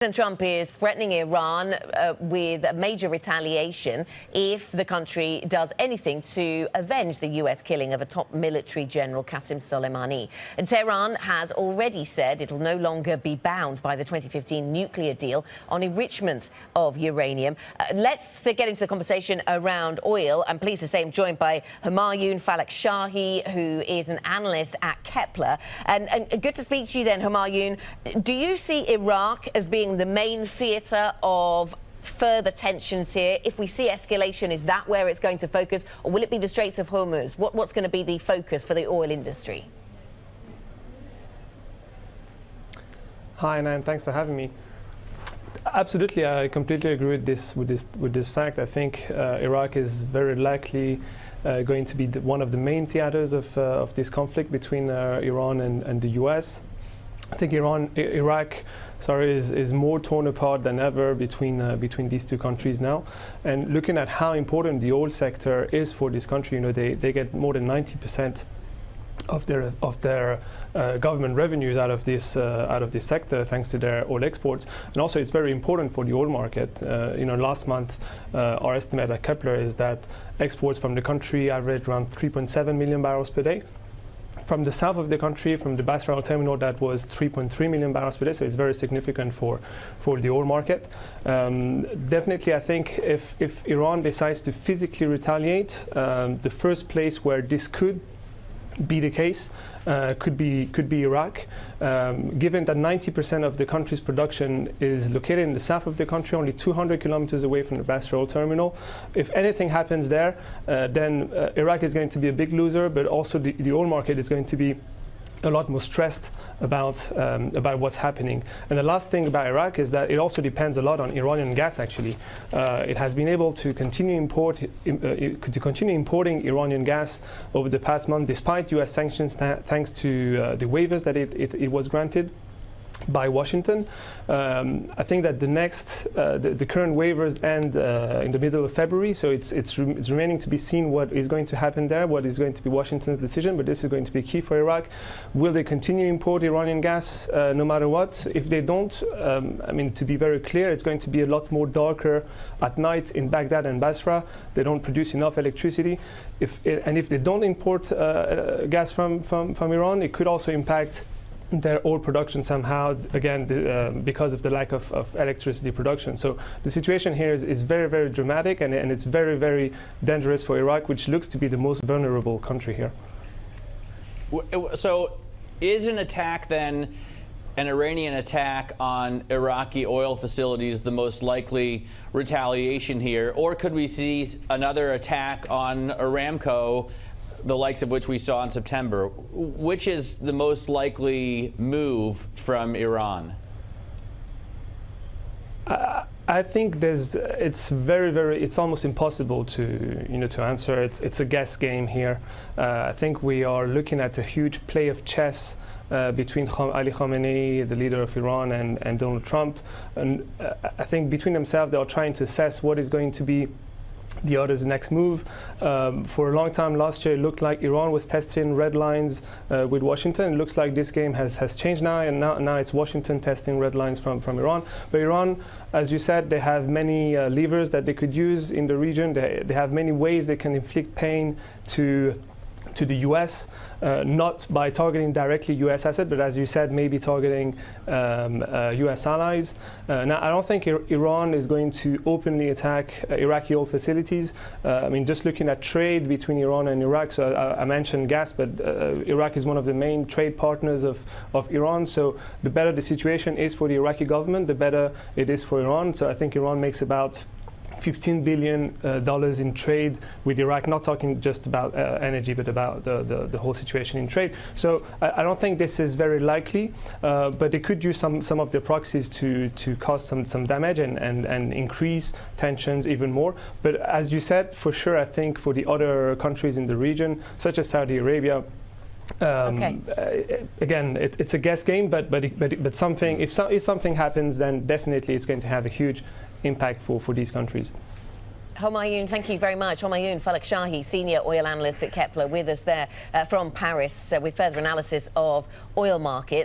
President Trump is threatening Iran with major retaliation if the country does anything to avenge the U.S. killing of a top military general, Qasem Soleimani. And Tehran has already said it will no longer be bound by the 2015 nuclear deal on enrichment of uranium. Let's get into the conversation around oil. I'm pleased to say I'm joined by Homayoun Falakshahi, who is an analyst at Kpler. And good to speak to you then, Homayoun. Do you see Iraq as being the main theatre of further tensions here? If we see escalation, is that where it's going to focus, or will it be the Straits of Hormuz? What's going to be the focus for the oil industry? Hi, Nan. Thanks for having me. Absolutely, I completely agree with this fact. I think Iraq is very likely going to be one of the main theatres of this conflict between Iran and the US. I think Iraq is more torn apart than ever between these two countries now. And looking at how important the oil sector is for this country, you know, they get more than 90% of their government revenues out of this sector, thanks to their oil exports. And also, it's very important for the oil market. You know, last month, our estimate at Kpler is that exports from the country averaged around 3.7 million barrels per day. From the south of the country, from the Basra oil terminal, that was 3.3 million barrels per day, so it's very significant for the oil market. Definitely, I think if Iran decides to physically retaliate, the first place where this could be the case could be Iraq. Given that 90% of the country's production is located in the south of the country, only 200 kilometers away from the Basra oil terminal, if anything happens there, then Iraq is going to be a big loser, but also the oil market is going to be a lot more stressed about what's happening. And the last thing about Iraq is that it also depends a lot on Iranian gas. Actually, it has been able to continue importing Iranian gas over the past month, despite U.S. sanctions, thanks to the waivers that it was granted by Washington. I think that the current waivers end in the middle of February, so it's remaining to be seen what is going to happen there, what is going to be Washington's decision, but this is going to be key for Iraq. Will they continue to import Iranian gas no matter what? If they don't, I mean, to be very clear, it's going to be a lot more darker at night in Baghdad and Basra. They don't produce enough electricity. If they don't import gas from Iran, it could also impact their oil production somehow, again, because of the lack of electricity production. So the situation here is very, very dramatic, and it's very, very dangerous for Iraq, which looks to be the most vulnerable country here. So is an attack then, an Iranian attack on Iraqi oil facilities, the most likely retaliation here? Or could we see another attack on Aramco, the likes of which we saw in September? Which is the most likely move from Iran? I think it's almost impossible to answer. It's a guess game here. I think we are looking at a huge play of chess between Ali Khamenei, the leader of Iran, and Donald Trump. And I think between themselves, they are trying to assess what is going to be the other's next move. For a long time last year, it looked like Iran was testing red lines with Washington. It looks like this game has changed now, and now it's Washington testing red lines from Iran. But Iran, as you said, they have many levers that they could use in the region. They have many ways they can inflict pain to the U.S., not by targeting directly U.S. assets, but as you said, maybe targeting U.S. allies. Now, I don't think Iran is going to openly attack Iraqi oil facilities. I mean, just looking at trade between Iran and Iraq, so I mentioned gas, but Iraq is one of the main trade partners of Iran. So the better the situation is for the Iraqi government, the better it is for Iran. So I think Iran makes about $15 billion in trade with Iraq, not talking just about energy, but about the whole situation in trade. So I don't think this is very likely, but they could use some of their proxies to cause some damage and increase tensions even more. But as you said, for sure, I think for the other countries in the region, such as Saudi Arabia, again, it's a guess game, but something, if something happens, then definitely it's going to have a huge impact for these countries. Homayoun, thank you very much. Homayoun Falakshahi, senior oil analyst at Kpler, with us there from Paris with further analysis of oil markets.